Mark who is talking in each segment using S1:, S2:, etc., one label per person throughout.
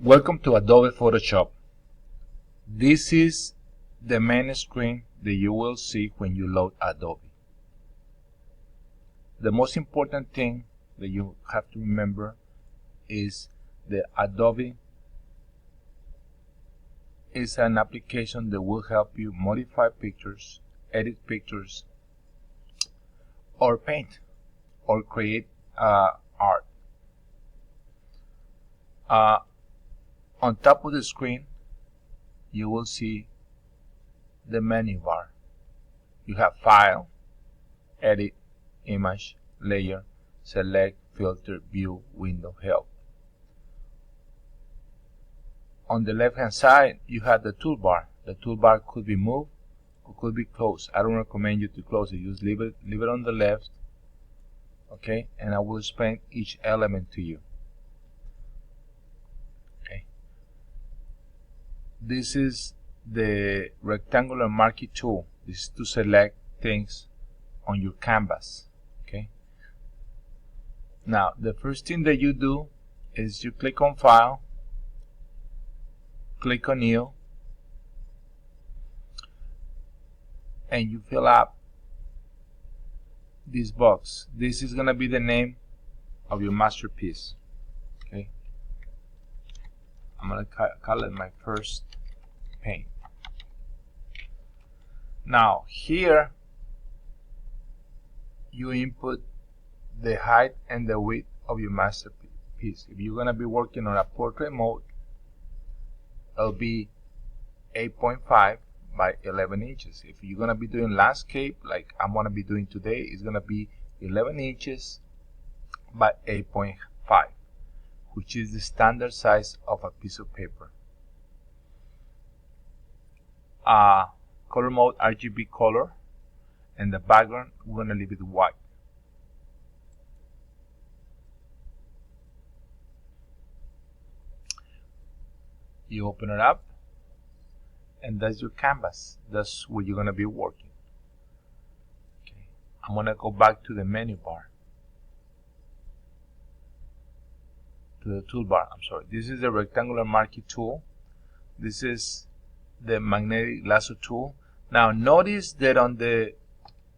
S1: Welcome to Adobe Photoshop. This is the main screen that you will see when you load Adobe. The most important thing that you have to remember is that Adobe is an application that will help you modify pictures, edit pictures, or paint, or create art. On top of the screen, you will see the menu bar. You have File, Edit, Image, Layer, Select, Filter, View, Window, Help. On the left hand side, you have the toolbar. The toolbar could be moved or could be closed. I don't recommend you to close it. Just leave it on the left. Okay, and I will explain each element to you. Okay. This is the rectangular marquee tool. This is to select things on your canvas. Okay. Now, the first thing that you do is you click on File, click on New, and you fill up this box. This is going to be the name of your masterpiece. Okay. I'm going to call it my first paint. Now, here you input the height and the width of your masterpiece. If you're going to be working on a portrait mode, it'll be 8.5 by 11 inches. If you're going to be doing landscape, like I'm going to be doing today, it's going to be 11 inches by 8.5, which is the standard size of a piece of paper. Color mode, RGB color, and the background, we're going to leave it white. You open it up, and that's your canvas. That's where you're going to be working. Okay. I'm going to go back to the menu bar, to the toolbar. I'm sorry. This is the rectangular marquee tool. This is the magnetic lasso tool. Now notice that on the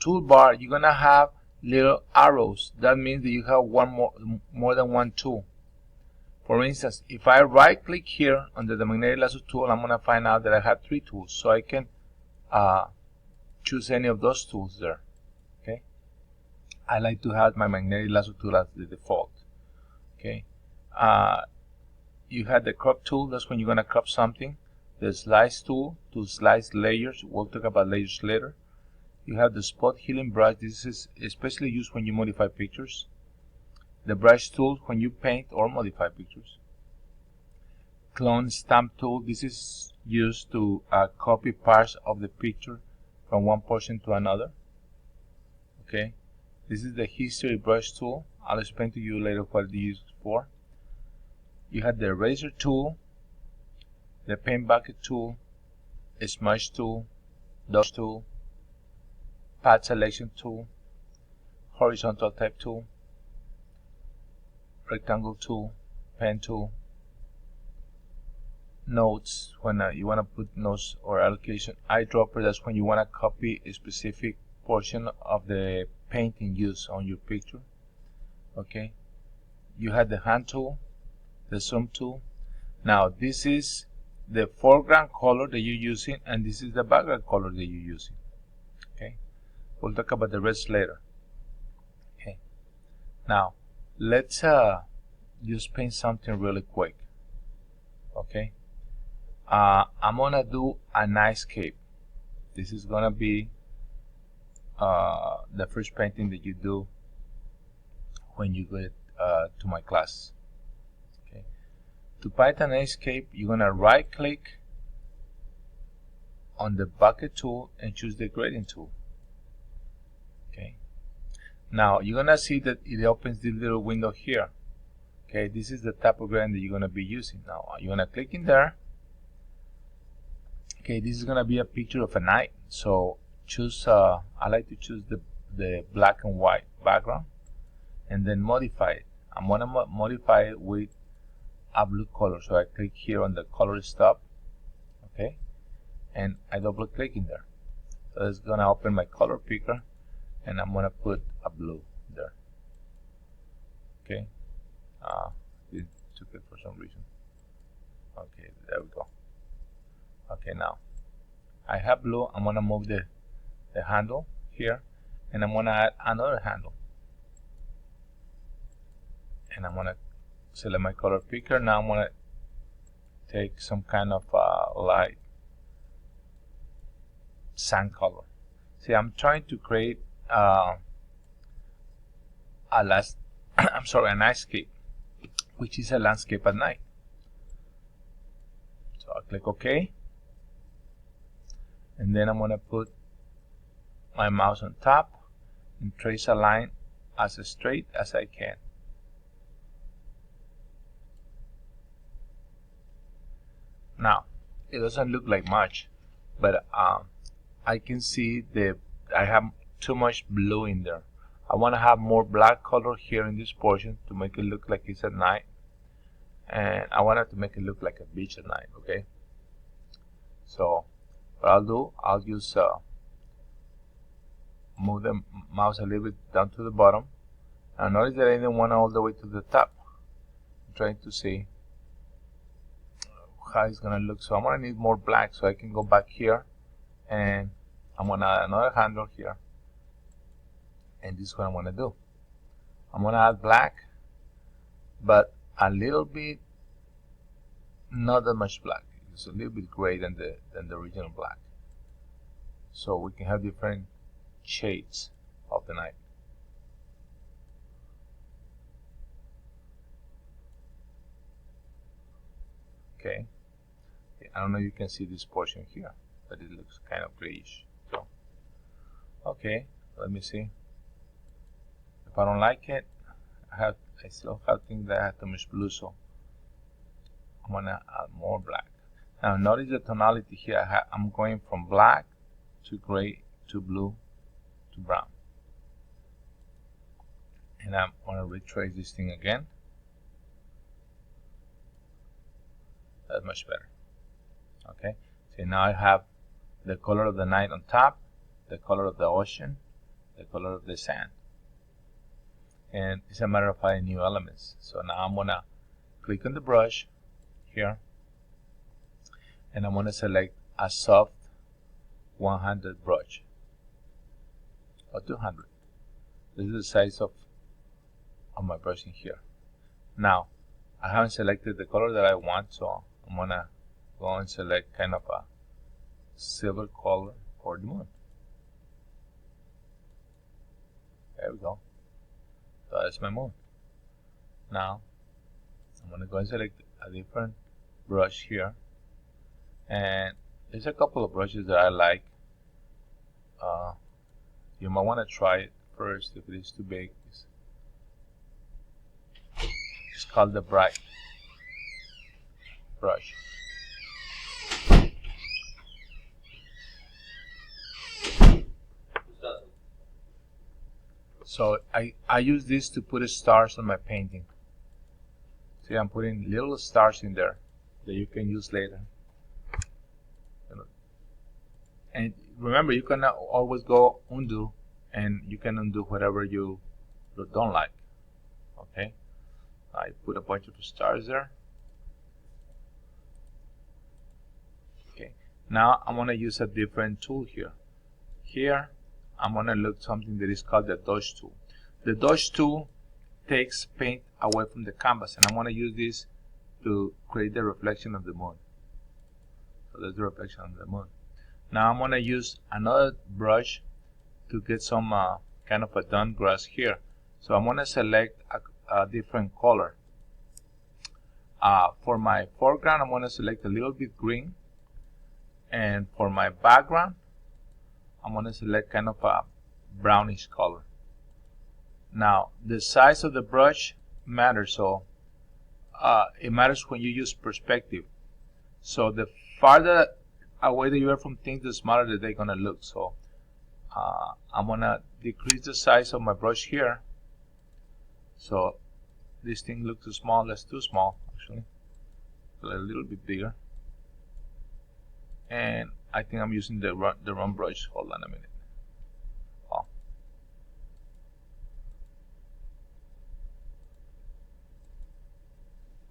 S1: toolbar you're going to have little arrows. That means that you have more than one tool. For instance, if I right click here under the magnetic lasso tool, I'm going to find out that I have 3 tools, so I can choose any of those tools there. Okay, I like to have my magnetic lasso tool as the default. Okay, you have the crop tool. That's when you're going to crop something. The slice tool to slice layers. We'll talk about layers later. You have the spot healing brush. This is especially used when you modify pictures. The brush tool when you paint or modify pictures. Clone stamp tool. This is used to copy parts of the picture from one portion to another. Okay. This is the history brush tool. I'll explain to you later what it is used for. You have the eraser tool, the paint bucket tool, a smudge tool, dodge tool, pad selection tool, horizontal type tool, rectangle tool, pen tool, notes when you want to put notes or allocation, eyedropper, that's when you want to copy a specific portion of the painting used on your picture. Okay, you have the hand tool, the zoom tool. Now this is the foreground color that you're using, and this is the background color that you're using. Okay, we'll talk about the rest later. Okay, now let's just paint something really quick. Okay, I'm gonna do a nice cape. This is gonna be the first painting that you do when you get to my class. Okay, to paint an escape, you're gonna right click on the bucket tool and choose the gradient tool. Okay, now you're gonna see that it opens this little window here. Okay, this is the type of gradient that you're gonna be using. Now you're gonna click in there. Okay, this is gonna be a picture of a night, so choose I like to choose the black and white background and then modify it. I'm gonna modify it with a blue color. So I click here on the color stop, okay, and I double click in there. So it's gonna open my color picker, and I'm gonna put a blue there. Okay, it took it for some reason. Okay, there we go. Okay, now I have blue. I'm gonna move the handle here, and I'm gonna add another handle, and I'm gonna select my color picker. Now I'm gonna take some kind of light sand color. See, I'm trying to create a landscape, which is a landscape at night. So I'll click OK, and then I'm gonna put my mouse on top and trace a line as straight as I can. Now, it doesn't look like much, but I can see I have too much blue in there. I want to have more black color here in this portion to make it look like it's at night, and I want it to make it look like a beach at night. Okay, so what I'll do, I'll use move the mouse a little bit down to the bottom. Now notice that I didn't want all the way to the top. I'm trying to see how it's gonna look. So I'm gonna need more black, so I can go back here, and I'm gonna add another handle here, and this is what I'm gonna do. I'm gonna add black, but a little bit, not that much black. It's a little bit gray than the original black, so we can have different shades of the night. Okay, I don't know if you can see this portion here, but it looks kind of grayish. So, okay, let me see. If I don't like it, I still have things that I have too much blue, so I'm gonna add more black. Now notice the tonality here. I'm going from black to gray to blue to brown, and I'm gonna retrace this thing again. That's much better. Okay, so now I have the color of the night on top, the color of the ocean, the color of the sand, and it's a matter of finding new elements. So now I'm gonna click on the brush here, and I'm gonna select a soft 100 brush or 200. This is the size of my brush in here. Now I haven't selected the color that I want, so I'm gonna go and select kind of a silver color for the moon. There we go. So that's my moon. Now I'm gonna go and select a different brush here, and there's a couple of brushes that I like. You might want to try it first if it is too big. It's called the Bright brush. So I use this to put stars on my painting. See, I'm putting little stars in there that you can use later. And remember, you can always go undo, and you can undo whatever you don't like. Okay, I put a bunch of stars there. Okay, now I'm gonna use a different tool here. Here I'm gonna look something that is called the dodge tool. The dodge tool takes paint away from the canvas, and I'm gonna use this to create the reflection of the moon. So that's the reflection of the moon. Now I'm gonna use another brush to get some kind of a dun grass here. So I'm gonna select a different color. For my foreground, I'm gonna select a little bit green, and for my background, I'm gonna select kind of a brownish color. Now the size of the brush matters, so it matters when you use perspective. So the farther away that you are from things, the smaller that they're gonna look. So I'm gonna decrease the size of my brush here. So this thing looks too small. That's too small, actually. a little bit bigger. And I think I'm using the wrong brush. Hold on a minute. Oh.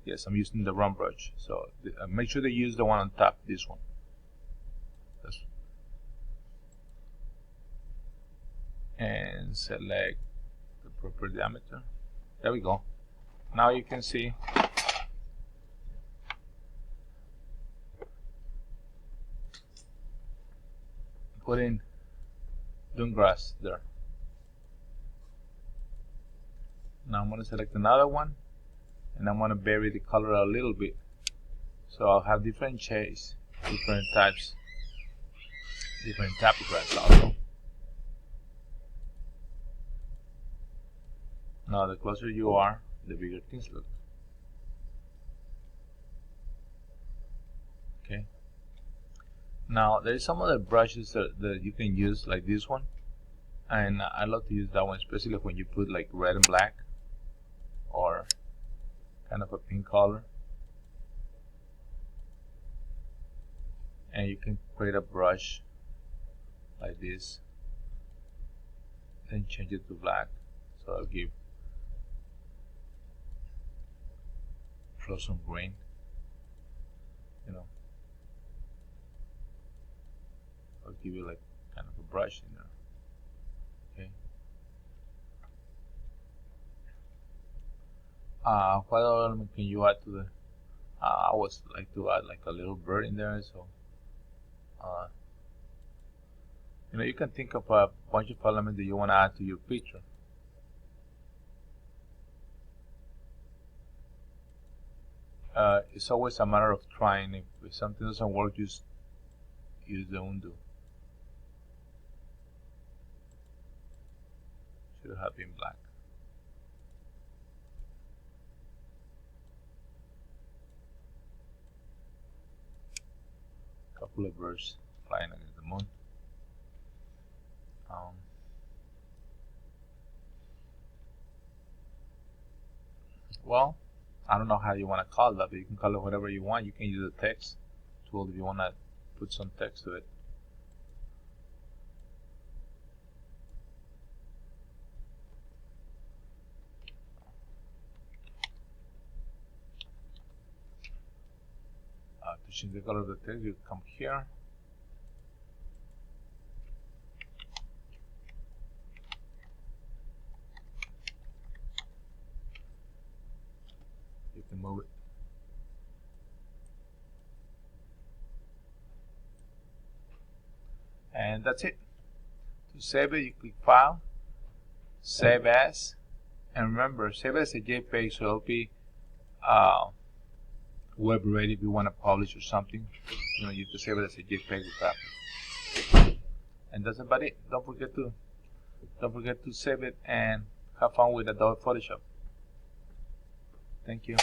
S1: Yes, I'm using the wrong brush. So make sure to use the one on top, this one. And select the proper diameter. There we go. Now you can see putting dune grass there. Now I'm going to select another one, and I'm going to vary the color a little bit, so I'll have different shades, different types, different type of grass also. Now the closer you are, the bigger things look. Okay. Now there is some other brushes that you can use, like this one, and I love to use that one, especially when you put like red and black or kind of a pink color, and you can create a brush like this, then change it to black, so I'll give some green, you know. I'll give you like kind of a brush in there. Okay. What other element can you add to the? I would like to add like a little bird in there, so you know, you can think of a bunch of elements that you want to add to your picture. It's always a matter of trying. If something doesn't work, just use the undo. Should have been black. Couple of birds flying against the moon. Well, I don't know how you want to call that, but you can call it whatever you want. You can use the text tool if you want to put some text to it. To change the color of the text, you come here. You can move it. And that's it. To save it, you click File, Save As, and remember, save it as a JPEG, so it'll be web ready if you want to publish or something. You know, you can save it as a JPEG with that. And that's about it. Don't forget to save it and have fun with Adobe Photoshop. Thank you.